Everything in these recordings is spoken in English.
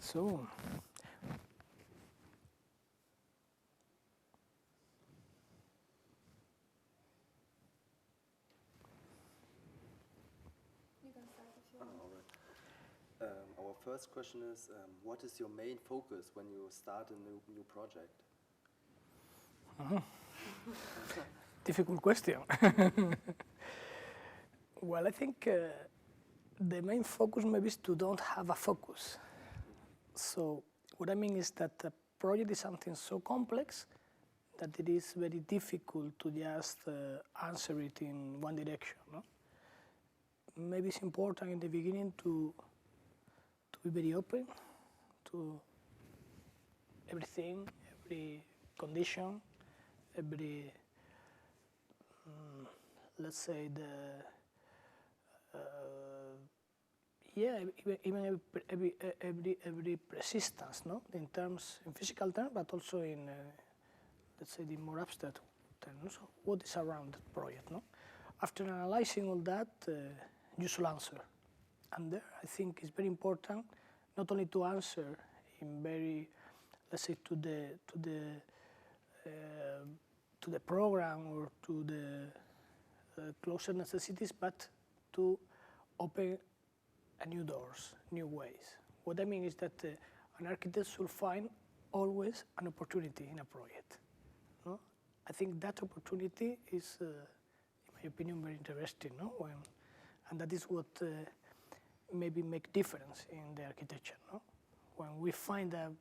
So, Our first question is, what is your main focus when you start a new project? Difficult question. Well, I think the main focus maybe is to don't have a focus. So what I mean is that the project is something so complex that it is very difficult to just answer it in one direction. No? Maybe it's important in the beginning to be very open to everything, every condition, every, let's say, even every persistence, no, in physical terms, but also in, let's say, the more abstract terms. So what is around the project, no? After analyzing all that, you should answer. And there, I think it's very important not only to answer in very, let's say, to the program or to the closer necessities, but to open new doors, new ways. What I mean is that an architect should find always an opportunity in a project. No? I think that opportunity is, in my opinion, very interesting. No? And that is what maybe make difference in the architecture. No? When we find a,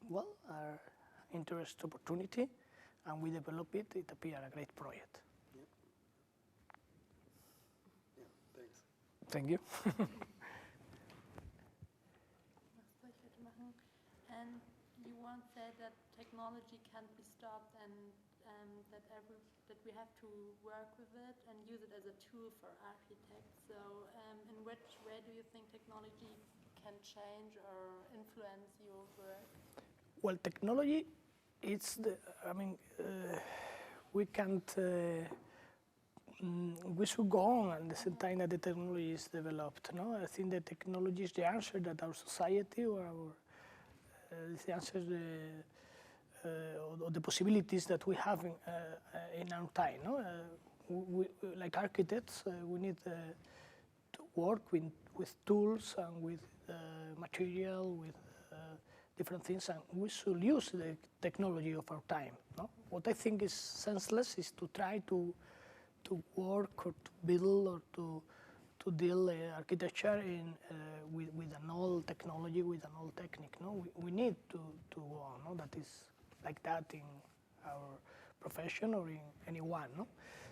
well, our interest opportunity and we develop it, it appears a great project. Yeah, thanks. Thank you. And you once said that technology can't be stopped and that we have to work with it and use it as a tool for architects. So in which way do you think technology can change or influence your work? Well, technology, it's the, I mean, we can't, we should go on at the same time that the technology is developed. No? I think the technology is the answer that our society or our, the answer, or the possibilities that we have in our time. No? Like architects, we need to work with tools and with material, with different things, and we should use the technology of our time. No? What I think is senseless is to try to work or to build or to deal architecture with an old technology, with an old technique. No? We need to go on. No? That is like that in our profession or in anyone. No?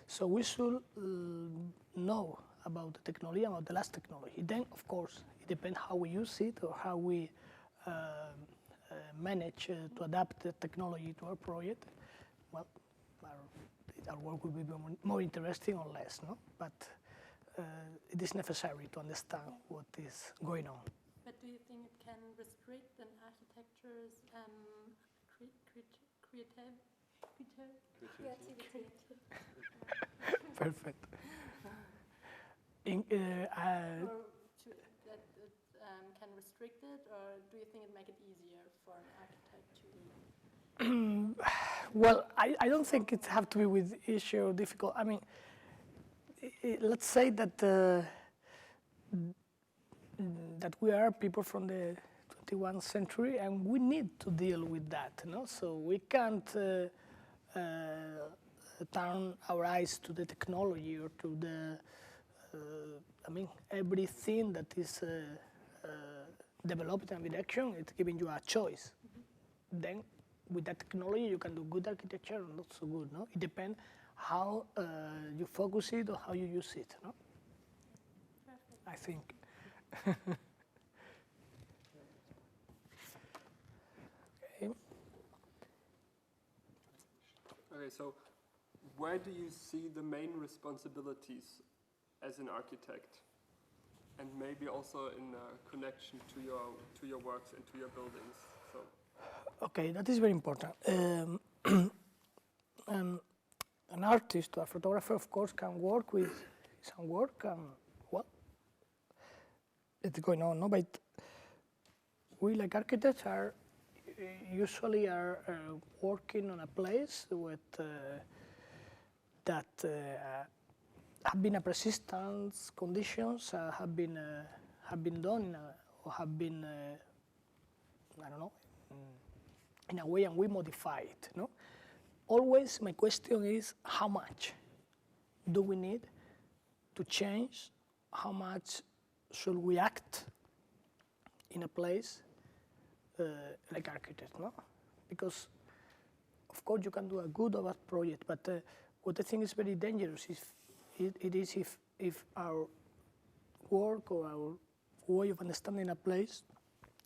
So we should know about the technology, about the last technology. Then, of course, it depends how we use it or how we manage to adapt the technology to our project. Well, our work will be more interesting or less, no? But it is necessary to understand what is going on. But do you think it can restrict an architecture's creativity? Perfect. Can restrict it, or do you think it make it easier for an architect to? Well, I don't think it have to be with issue or difficult. I mean, let's say that that we are people from the 21st century, and we need to deal with that. No? So we can't turn our eyes to the technology or to the. I mean, everything that is developed in direction, it's giving you a choice. Mm-hmm. Then, with that technology, you can do good architecture or not so good. No, it depends how you focus it or how you use it. No, perfect. I think. Okay. Okay, so where do you see the main responsibilities as an architect, and maybe also in connection to your works and to your buildings? So. Okay, that is very important. An artist or a photographer, of course, can work with some work, and well, it's going on. No, but we like architects are usually working on a place with that have been a persistence conditions have been done or have been I don't know in a way, and we modify it. No, always my question is how much do we need to change? How much should we act in a place like architects, no? Because of course you can do a good or bad project, but what I think is very dangerous is if our work or our way of understanding a place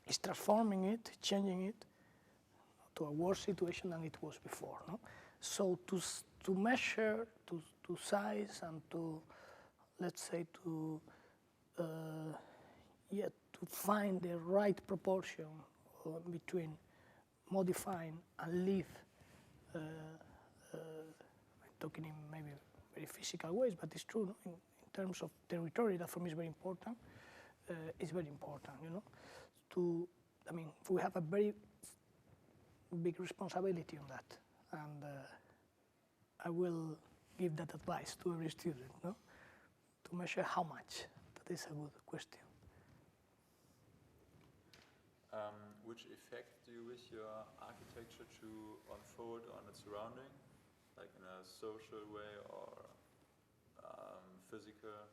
is transforming it, changing it to a worse situation than it was before, no? So to measure, to size, and to, let's say, to find the right proportion between modifying and leave, I'm talking in maybe very physical ways, but it's true, no? In terms of territory, that for me is very important. It's very important, you know. We have a very big responsibility on that, and I will give that advice to every student, no? To measure how much. That is a good question. Which effect do you wish your architecture to unfold on its surrounding, like in a social way or physical?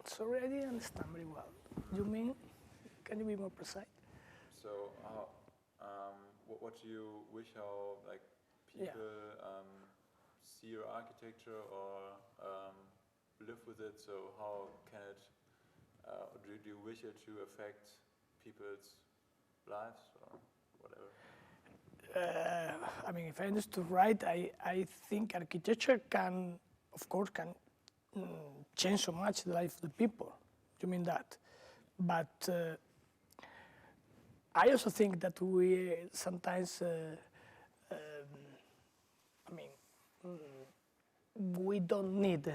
Sorry, I didn't understand very well. You mean, can you be more precise? So, what do you wish how like people see your architecture or live with it? So how can it? Do you wish it to affect people's lives or whatever? If I understood right, I think architecture can, of course, change so much the life of the people. You mean that? But I also think that we sometimes, we don't need,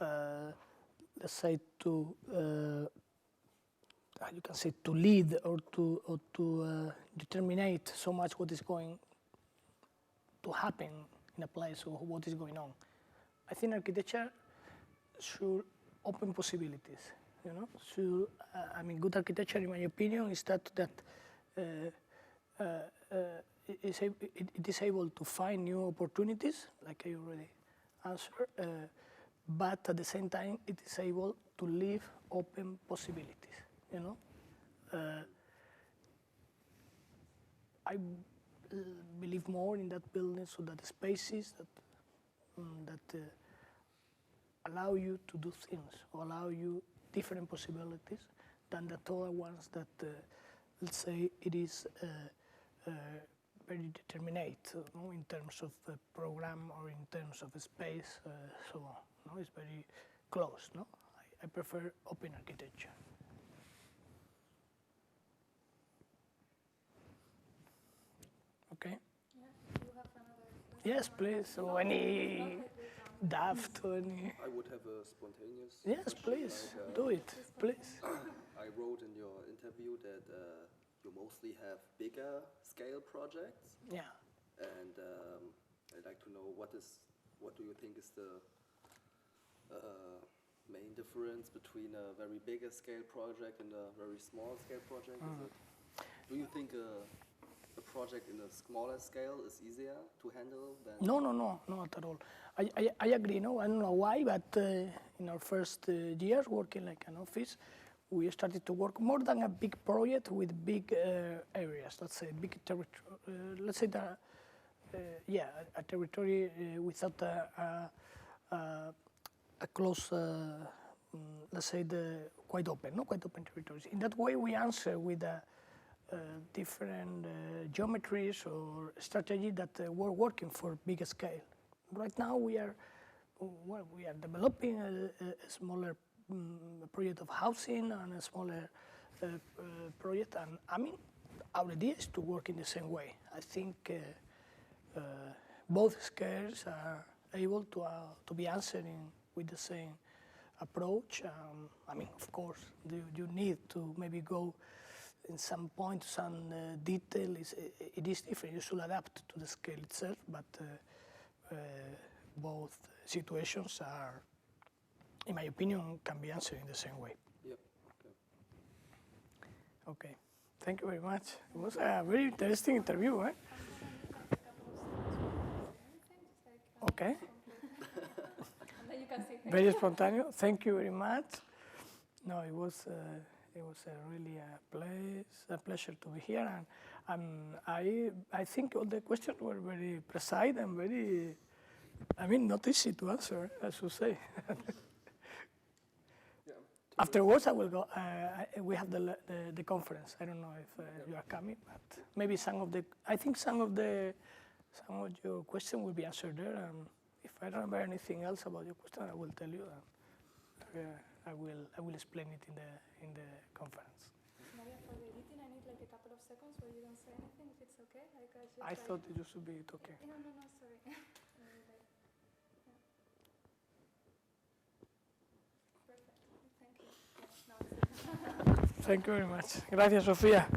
let's say, to you can say to lead or to determine so much what is going to happen in a place or what is going on. I think architecture should open possibilities. You know, good architecture, in my opinion, is that it is able to find new opportunities, like I already answered, but at the same time, it is able to leave open possibilities. You know, I believe more in that building, so that spaces that allow you to do things, or allow you different possibilities than the other ones that, let's say, it is very determinate, in terms of program or in terms of space, so on. No? It's very close. No, I prefer open architecture. Okay. Yeah, do you have another question? Yes, please. So any daft or any? I would have a spontaneous Yes, question, please. like, Do it, please. I wrote in your interview that you mostly have bigger scale projects. Yeah. And I'd like to know what do you think is the main difference between a very bigger scale project and a very small scale project? Do you think a project in a smaller scale is easier to handle than? No, not at all. I agree. No, I don't know why, but in our first years working like an office, we started to work more than a big project with big areas. Let's say big territory. Let's say that a territory without a close. Let's say quite open territories. In that way, we answer with different geometries or strategy that were working for bigger scale. Right now, we are developing a smaller project of housing and a smaller project, and our idea is to work in the same way. I think both scales are able to be answering with the same approach. I mean, of course, you need to maybe go in some point, some detail. It is different. You should adapt to the scale itself, but both situations are, in my opinion, can be answered in the same way. Yep. Okay. Okay. Thank you very much. It was a very interesting interview, eh? Okay. And then you can say Very spontaneous. Thank you very much. No, it was really a pleasure to be here, and I think all the questions were very precise and very, I mean, not easy to answer, I should say. Yeah. Afterwards, I will go. We have the conference. I don't know if you are coming, but maybe some of your questions will be answered there. And if I remember anything else about your question, I will tell you. I will explain it in the conference. Maria, for the editing, I need like a couple of seconds where you don't say anything, if it's okay. Like I thought it should be okay. No, sorry. Perfect. Thank you. Yes, now it's Thank you very much. Gracias, Sofía.